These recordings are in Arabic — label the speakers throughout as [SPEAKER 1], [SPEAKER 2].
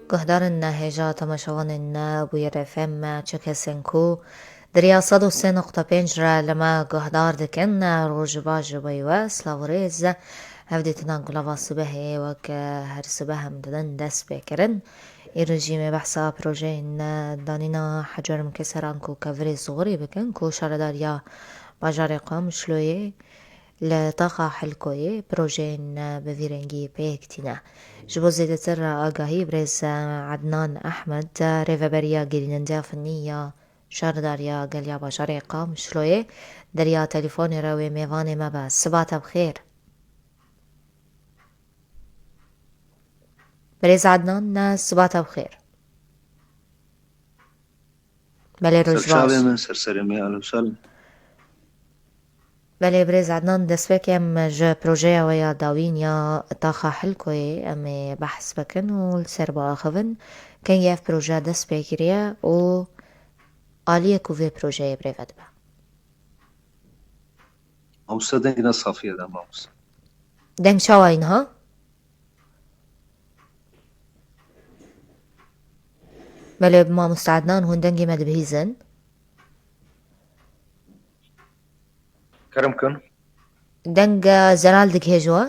[SPEAKER 1] قهدارن هجا تماشوان بویر فم چکسنکو دریا 103.5 را لما قهدار دكن روج باج بيوا سلاوريز هفديتنا قلوا صباحي وك هر صباح مددن دس بكرن الرجيم بحثا بروجين دانينا حجر مكسران كو كفري صغري بكن كو شارداريا باجاري قام شلويه لطاقة حلقوية بروجين بفيرنجي بيكتنا جبو زيدتر آقاهي بريز عدنان أحمد ريفابريا جيرينندا فنية شارداريا قاليا باجاري قام شلويه دريا تليفوني راوي ميواني مبا صباتا بخير بريز عدنان صباتا بخير بلي
[SPEAKER 2] سرشاوي
[SPEAKER 1] رجواش
[SPEAKER 2] من سرسرمي أهلا وسهلا.
[SPEAKER 1] بلي بريز عدنان دسبك ام جا بروجيا ويا داوينيا طاقة حلقوي امي بحث بكن والسربا اخفن كان ياف بروجيا دسبك ريا و آلية كوفي بروجيا بريفت با
[SPEAKER 2] موسى دينا صافية دا موسى
[SPEAKER 1] دنگ شاوينها بلي بما مستعدنان هون دنگي مد بهيزن
[SPEAKER 2] كرمكن
[SPEAKER 1] دنگ زلال دك هجوا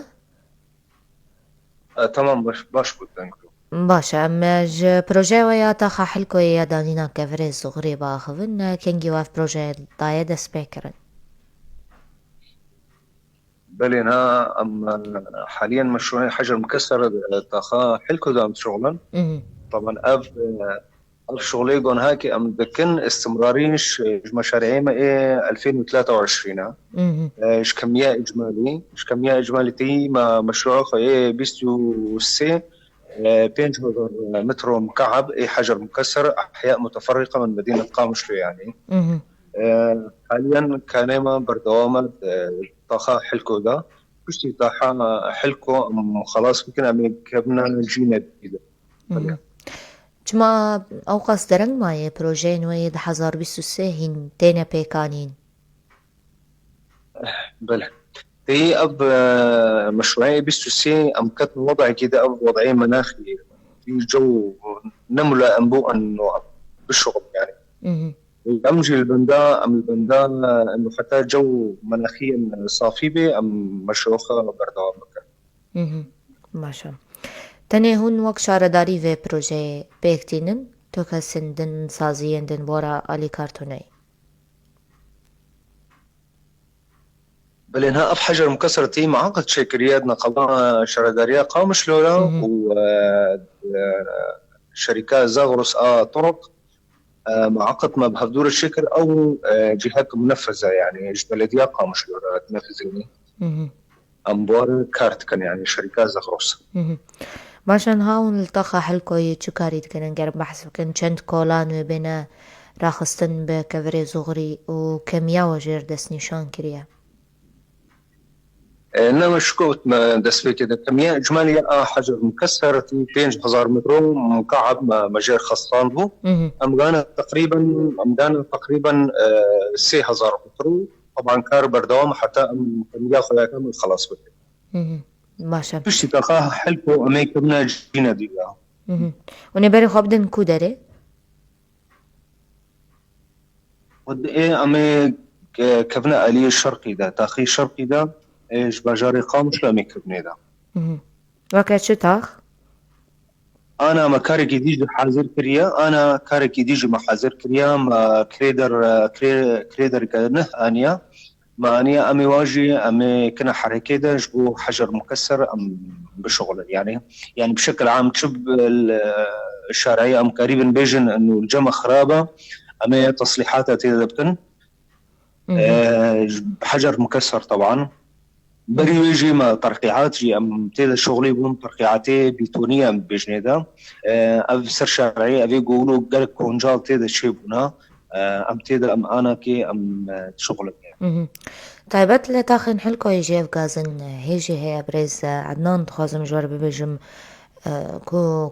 [SPEAKER 2] تمام باش بود دنكو
[SPEAKER 1] باشا ام جا بروجيا ويا طاقة حلقوي يا دانينا كفري صغري با اخفن كان يواف بروجيا دايا دسبكرن
[SPEAKER 2] بلينا حاليا مشروع حجر مكسر طاقة حلكو دام شغلا. طبعا أف شغلي قون هاكي أم دكن استمراريش مشاريعي ما 2023 إيش كمية إجمالي تي ما مشروع خي بيستو سي 5,000 متر مكعب أي حجر مكسر أحياء متفرقة من مدينة قامشلو يعني. حاليا كانما بردوامة طاقة حلكو دا كشتي طاقة حلكو خلاص ممكن أمي كبنا جينا جديدة.
[SPEAKER 1] جما أوقاس درنگ مایه پروژه نوی 2023 هین تینا پیکانین
[SPEAKER 2] بله هي أب مشروعي بيستوسي أم كتن وضع كده أب وضعي مناخي في جو نملة أنبوء إنه بالشغل يعني. أمجي البندا أم البندا إنه حتى جو مناخيا صافي بي أم مشروخة بردوام بكر.
[SPEAKER 1] ماشا تنه هون وقت شارداری و پروژه پیکتینن تو کسندن سازیندن بورا آلی کارتونی
[SPEAKER 2] بل إنها أب حجر مكسرة تي معقد شركات قضاء شردارية قامش لولا وشركات زاغرس طرق معقد ما بهدور الشكر أو جهات منفذة يعني بلدية قامش لولا تنفذني أمبار كارت كان يعني شركات زاغرس.
[SPEAKER 1] باشن هاون الطاقة حلقوي چکارید کنن گر بحث بکن چند کولان و بنا راخستن به کفری زغری و کمیا و جر دست نشان کریه
[SPEAKER 2] إنما شكوت ما دس كده كمية إجمالية حجر مكسر في 5,000 متر مكعب مجال خاصان به أمدانا تقريبا 6,000 متر طبعا كار بردوام حتى كمية خلايا كامل خلاص بده.
[SPEAKER 1] باشا
[SPEAKER 2] فيش تلقاها حلكو أميك بنا جينا ديها
[SPEAKER 1] ونبري خوابدن کو داره؟
[SPEAKER 2] ود إيه أميك كبنا آلية الشرقي ده تاخي شرقي ده إيش بجاري قامش لأميك كبني ده
[SPEAKER 1] وكات شو تاخ؟
[SPEAKER 2] أنا ما كارك يديج حاضر كريا أنا كارك يديج ما حاضر كريا ما كريدر كنه أنيا ما أنيا أمي واجي أمي كنا حركة ده جبو حجر مكسر أم بشغل يعني بشكل عام تشب الشرعية أم قريبا بيجن إنه الجمع خرابة أمي تصليحاتها تيدبتن حجر مكسر طبعا بري ويجي ما ترقيعات جي أم تيدا شغلي بون ترقيعاتي بيتونية أم بجنيدا أف سر شرعي أفي قولوا قالك كونجال تيدا شيبونا أم تيدا أم أنا كي أم شغلك
[SPEAKER 1] طيبت لتاخن حلقو يجيف غازن هيجي هي بريز عدنان تخازم جوار ببجم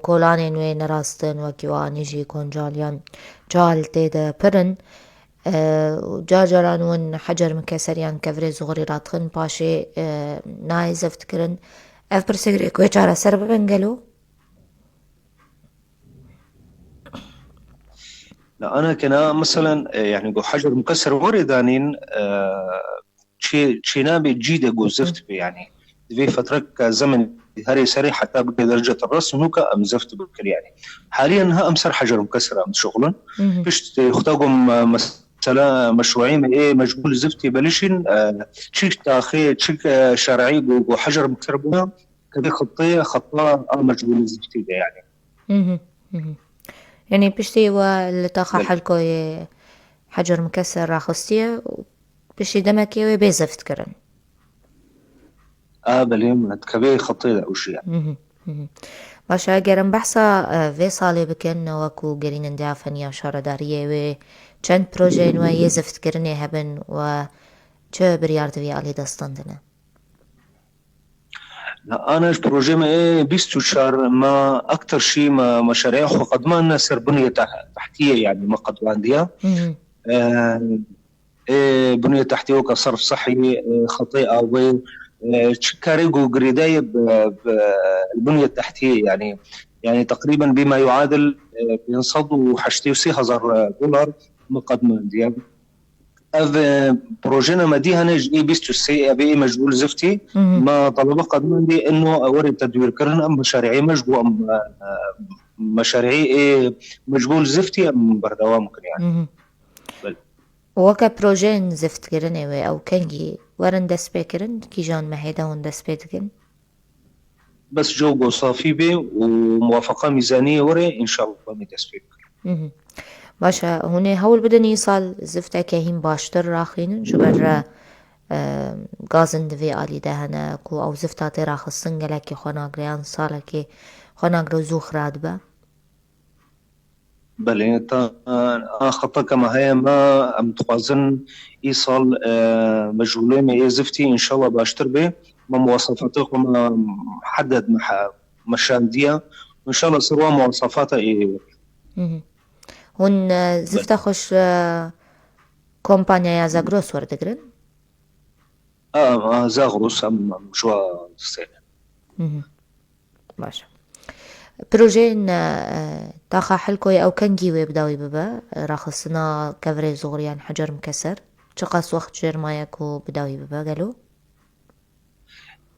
[SPEAKER 1] كولانين وين راستن وكيوان يجي كونجاليان جال تيدا برن جاجران ون حجر مكسر يعني كفري زغري راتخن باشي نايز افتكرن اف برسيغري كوي چارة سر ببنگلو؟
[SPEAKER 2] لا أنا كنا مثلا يعني جو حجر مكسر وردانين شي نابي جيدة جو زفت بي يعني في فترة زمن هري سري حتى بدرجة الرسم نوكا أم زفت بكر يعني حاليا ها أمسر حجر مكسر أم شغلا فيش يختاقم مثلا مشروعين إيه مجبول زفتي بلشين تشيك تاخي تشيك شرعي جو حجر مكسر بنا كذي خطية مجبول زفتي ده يعني.
[SPEAKER 1] يعني بشتي والطاقة حلكو حجر مكسر راخستية بشتي دمكي وبيزفت كرن.
[SPEAKER 2] بلهم كبير خطية أو شيء يعني.
[SPEAKER 1] باشا گرم بحثا في سالي بكن وكو گرين اندعا فنيا شاردارية و چند پروژين و يزفت كرني هبن و چه برياردوية علي دستاندنا؟
[SPEAKER 2] لا أنا بروجي ما إيه بيستو شهر ما أكتر شيء ما مشاريع قد ما نصير بنية تحتية يعني ما قد واندية إيه بنية تحتية وكصرف صحي خطيئة و تشكاريجو جريداي بالبنية التحتية يعني تقريبا بما يعادل بينصدوا حشتي $1000 ما قد ما واندية اف بروجينا مديها نج اي بيستو سي ابي مجبول زفتي ما طلب قد دي انه اوري تدوير كرن ام مشاريعي مجبو ام مشاريعي ايه مجبول زفتي ام بردوا ممكن يعني بل.
[SPEAKER 1] وكا بروجين زفت كرن او كنجي ورن دست بكرن كي جان مهيدا ون دست بكرن
[SPEAKER 2] بس جوجو صافي بي وموافقة ميزانية وري ان شاء الله ميدسبيك
[SPEAKER 1] باشا هوني هول بدن يصال زفتا كهين باشتر راخين جبر غازن دوی آلی دهنه کو او زفتاتی را خستن گلکی خوناگریان ساله که خوناگرو زوخ راد با
[SPEAKER 2] بله تا خطا كما هي ما ام توازن ايصال مجهولين يزفتي ان شاء الله باشتر به ما مواصفاتكم محدد مشان ديا وان شاء الله سروا مواصفاتها ايه
[SPEAKER 1] هون زفتا خوش كومبانيا يا زاغروس وردقرن
[SPEAKER 2] زاغروس ام جوا السنة
[SPEAKER 1] باشا بروجين تاخا حلكوي او كنجيوي بداوي ببا راخصنا كفري زغريان حجر مكسر چقاس وقت جير مايكو بداوي ببا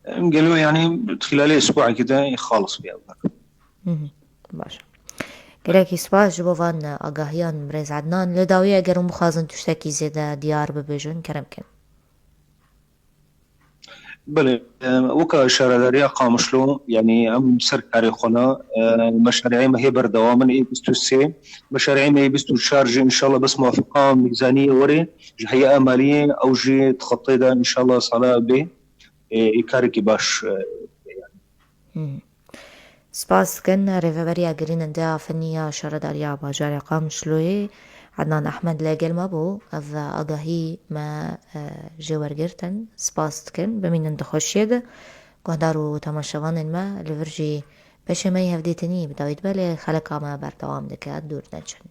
[SPEAKER 1] قالوا
[SPEAKER 2] يعني خلال اسبوع كده خالص بيها
[SPEAKER 1] باشا گلکی سپاس جبوان آگاهیان برز عدنان لداوی اگر مخازن تشتكي زيادة ديار ببيجن كرم كن
[SPEAKER 2] بله وكا شارداريا قامشلو يعني ام سركاري خونا مشاريعي ما هي بردوامن اي بستو سي مشاريعي ما هي بستو شارجي ان شاء الله بس موافقة ميزانية وري هيئة مالية او جي تخطي ده ان شاء الله صلاة بي ايكاريكي باش
[SPEAKER 1] سپاس كن ريفابريا جرين دا فنية شارداريا باجاري قامشلوي عدنان أحمد لاقل ما بو أذ أغاهي ما جوارجرتن سپاس كن بمين اندخوشيد قهدارو تماشوان ما لفرجي بشه ما يهفديتني بداويد بالي خلقا ما بردوام دكات دور نجن